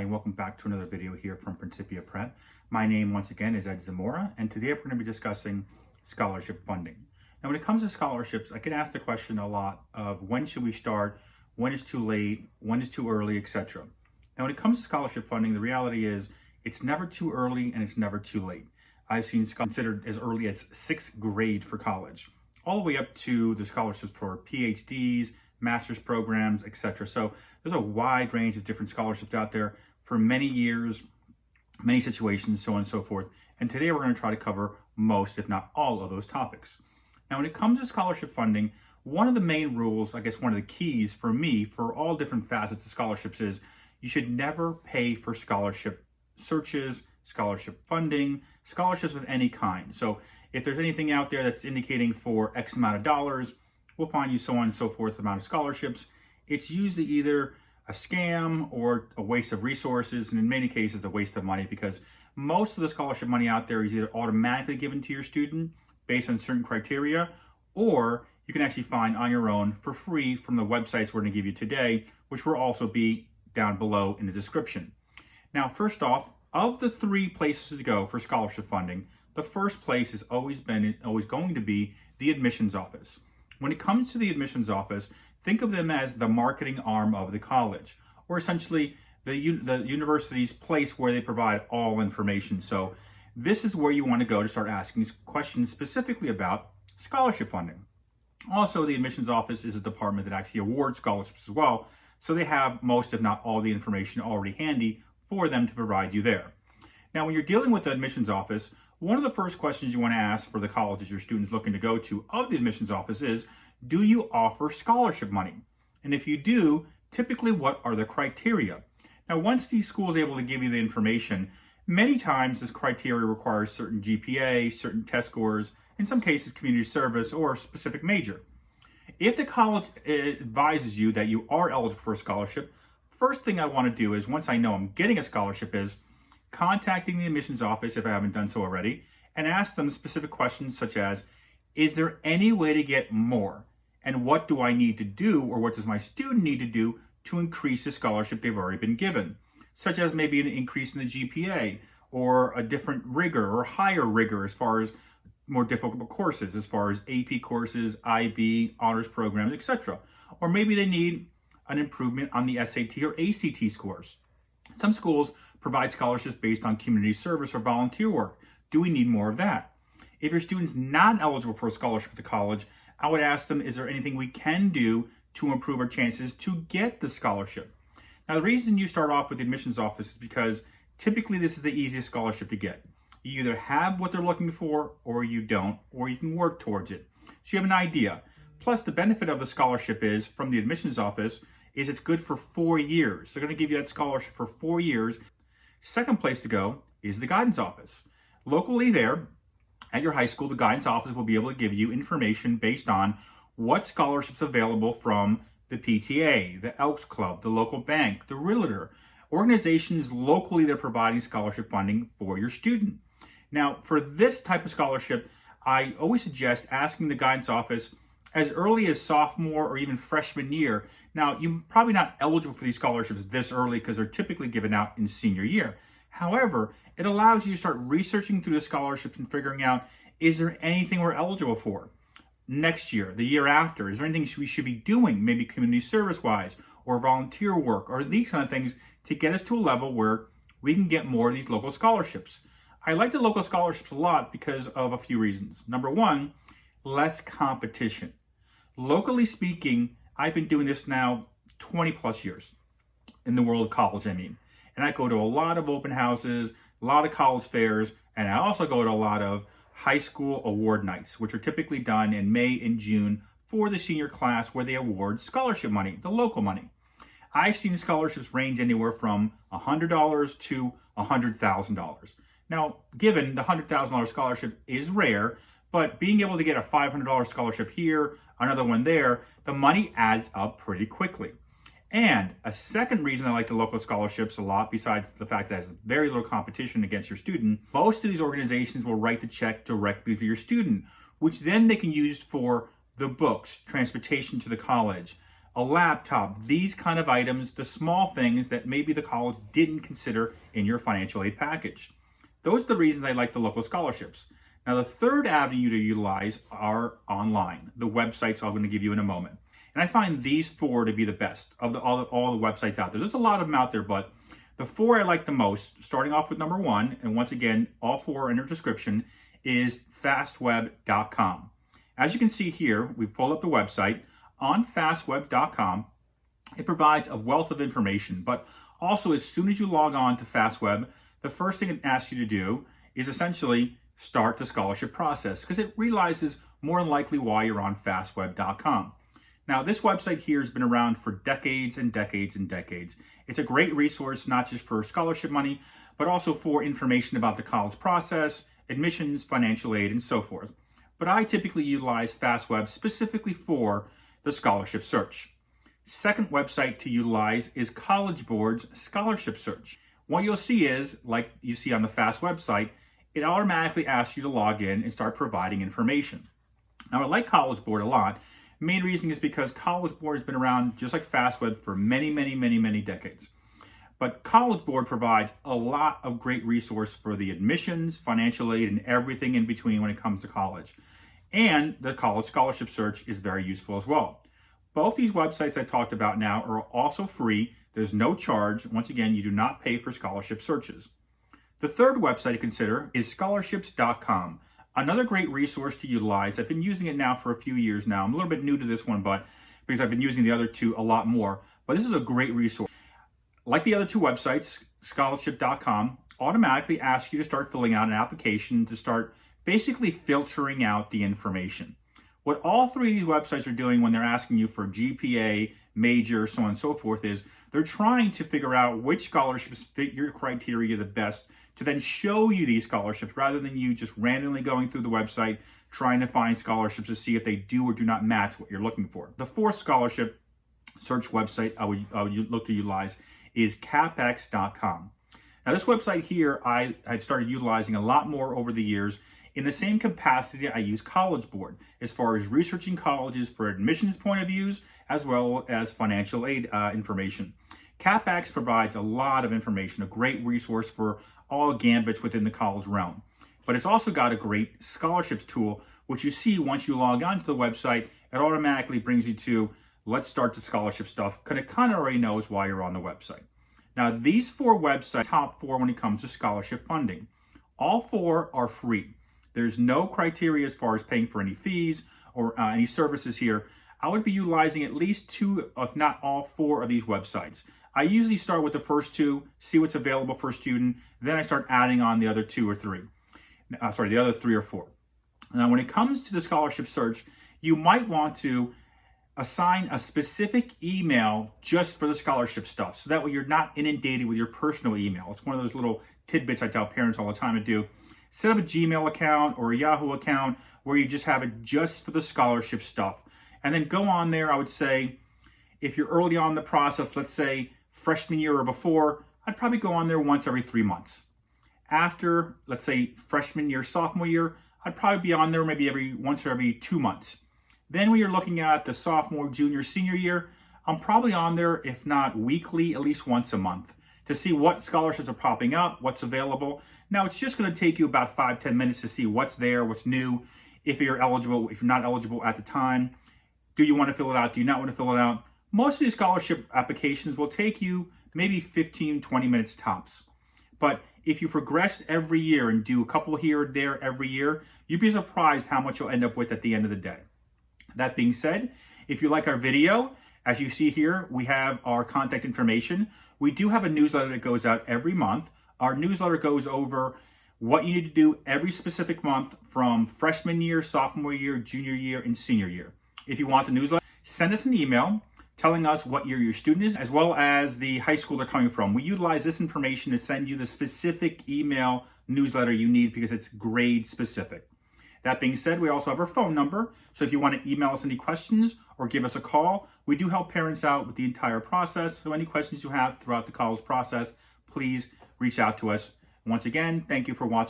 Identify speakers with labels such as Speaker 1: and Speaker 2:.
Speaker 1: and welcome back to another video here from Principia Prep. My name once again is Ed Zamora, and today we're going to be discussing scholarship funding. Now when it comes to scholarships, I get asked the question a lot of when should we start, when is too late, when is too early, etc. Now when it comes to scholarship funding, the reality is it's never too early and it's never too late. I've seen considered as early as 6th grade for college, all the way up to the scholarships for PhDs, master's programs, etc. So there's a wide range of different scholarships out there for many years, many situations, so on and so forth. And today we're going to try to cover most, if not all, of those topics. Now, when it comes to scholarship funding, one of the main rules, I guess one of the keys for me, for all different facets of scholarships is you should never pay for scholarship searches, scholarship funding, scholarships of any kind. So if there's anything out there that's indicating for X amount of dollars, we'll find you so on and so forth amount of scholarships. It's usually either a scam or a waste of resources, and in many cases a waste of money, because most of the scholarship money out there is either automatically given to your student based on certain criteria, or you can actually find on your own for free from the websites we're going to give you today, which will also be down below in the description. Now, first off, of the 3 places to go for scholarship funding, the first place has always been and always going to be the admissions office. When it comes to the admissions office, think of them as the marketing arm of the college, or essentially the university's place where they provide all information. So this is where you want to go to start asking questions specifically about scholarship funding. Also, the admissions office is a department that actually awards scholarships as well, so they have most, if not all, the information already handy for them to provide you there. Now, when you're dealing with the admissions office, one of the first questions you want to ask for the colleges your students looking to go to of the admissions office is, do you offer scholarship money? And if you do, typically what are the criteria? Now, once the school is able to give you the information, many times this criteria requires certain GPA, certain test scores, in some cases community service or a specific major. If the college advises you that you are eligible for a scholarship, first thing I want to do is, once I know I'm getting a scholarship, is contacting the admissions office if I haven't done so already, and ask them specific questions such as, is there any way to get more? And what do I need to do, or what does my student need to do to increase the scholarship they've already been given? Such as maybe an increase in the GPA, or a different rigor or higher rigor as far as more difficult courses, as far as AP courses, IB, honors programs, etc. Or maybe they need an improvement on the SAT or ACT scores. Some schools provide scholarships based on community service or volunteer work. Do we need more of that? If your student's not eligible for a scholarship at the college, I would ask them, is there anything we can do to improve our chances to get the scholarship? Now, the reason you start off with the admissions office is because typically this is the easiest scholarship to get. You either have what they're looking for or you don't, or you can work towards it. So you have an idea. Plus, the benefit of the scholarship is, from the admissions office, is it's good for 4 years. They're going to give you that scholarship for 4 years. Second place to go is the guidance office. Locally there, at your high school, the guidance office will be able to give you information based on what scholarships available from the PTA, the Elks Club, the local bank, the realtor, organizations locally that are providing scholarship funding for your student. Now, for this type of scholarship, I always suggest asking the guidance office as early as sophomore or even freshman year. Now, you're probably not eligible for these scholarships this early because they're typically given out in senior year. However, it allows you to start researching through the scholarships and figuring out, is there anything we're eligible for next year, the year after? Is there anything we should be doing, maybe community service-wise or volunteer work or these kind of things, to get us to a level where we can get more of these local scholarships? I like the local scholarships a lot because of a few reasons. Number one, less competition. Locally speaking, I've been doing this now 20 plus years in the world of college, I mean. And I go to a lot of open houses, a lot of college fairs, and I also go to a lot of high school award nights, which are typically done in May and June for the senior class, where they award scholarship money, the local money. I've seen scholarships range anywhere from $100 to $100,000. Now, given the $100,000 scholarship is rare, but being able to get a $500 scholarship here, another one there, the money adds up pretty quickly. And a second reason I like the local scholarships a lot, besides the fact that there's very little competition against your student, most of these organizations will write the check directly to your student, which then they can use for the books, transportation to the college, a laptop, these kind of items, the small things that maybe the college didn't consider in your financial aid package. Those are the reasons I like the local scholarships. Now, the third avenue to utilize are online, the websites I'm going to give you in a moment. And I find these four to be the best of all the websites out there. There's a lot of them out there, but the four I like the most, starting off with number one, and once again, all four are in the description, is fastweb.com. As you can see here, we pulled up the website. On fastweb.com, it provides a wealth of information, but also as soon as you log on to Fastweb, the first thing it asks you to do is essentially start the scholarship process because it realizes more than likely why you're on fastweb.com. Now, this website here has been around for decades and decades and decades. It's a great resource, not just for scholarship money, but also for information about the college process, admissions, financial aid, and so forth. But I typically utilize Fastweb specifically for the scholarship search. Second website to utilize is College Board's scholarship search. What you'll see is, like you see on the Fast website, it automatically asks you to log in and start providing information. Now, I like College Board a lot. The main reason is because College Board has been around just like Fastweb for many decades. But College Board provides a lot of great resource for the admissions, financial aid, and everything in between when it comes to college. And the college scholarship search is very useful as well. Both these websites I talked about now are also free. There's no charge. Once again, you do not pay for scholarship searches. The third website to consider is scholarships.com. Another great resource to utilize. I've been using it now for a few years now. I'm a little bit new to this one, but because I've been using the other two a lot more. But this is a great resource. Like the other two websites, scholarship.com automatically asks you to start filling out an application to start basically filtering out the information. What all three of these websites are doing when they're asking you for GPA, major, so on and so forth is they're trying to figure out which scholarships fit your criteria the best to then show you these scholarships rather than you just randomly going through the website trying to find scholarships to see if they do or do not match what you're looking for. The fourth scholarship search website I would look to utilize is capx.com. Now, this website here I've started utilizing a lot more over the years. In the same capacity, I use College Board as far as researching colleges for admissions point of views, as well as financial aid information. CapX provides a lot of information, a great resource for all gambits within the college realm. But it's also got a great scholarships tool, which you see once you log on to the website, it automatically brings you to, let's start the scholarship stuff, because it kind of already knows why you're on the website. Now, these four websites, top four when it comes to scholarship funding. All four are free. There's no criteria as far as paying for any fees or any services here. I would be utilizing at least two, if not all four of these websites. I usually start with the first two, see what's available for a student, then I start adding on the other two or three. The other three or four. Now, when it comes to the scholarship search, you might want to assign a specific email just for the scholarship stuff. So that way you're not inundated with your personal email. It's one of those little tidbits I tell parents all the time to do. Set up a Gmail account or a Yahoo account where you just have it just for the scholarship stuff. And then go on there, I would say, if you're early on in the process, let's say freshman year or before, I'd probably go on there once every 3 months. After, let's say, freshman year, sophomore year, I'd probably be on there maybe once or every 2 months. Then when you're looking at the sophomore, junior, senior year, I'm probably on there, if not weekly, at least once a month to see what scholarships are popping up, what's available. Now, it's just going to take you about 5-10 minutes to see what's there, what's new, if you're eligible, if you're not eligible at the time. Do you want to fill it out? Do you not want to fill it out? Most of these scholarship applications will take you maybe 15-20 minutes tops. But if you progress every year and do a couple here or there every year, you'd be surprised how much you'll end up with at the end of the day. That being said, if you like our video, as you see here, we have our contact information. We do have a newsletter that goes out every month. Our newsletter goes over what you need to do every specific month from freshman year, sophomore year, junior year, and senior year. If you want the newsletter, send us an email telling us what year your student is, as well as the high school they're coming from. We utilize this information to send you the specific email newsletter you need because it's grade specific. That being said, we also have our phone number. So if you want to email us any questions or give us a call, we do help parents out with the entire process. So any questions you have throughout the college process, please reach out to us. Once again, thank you for watching.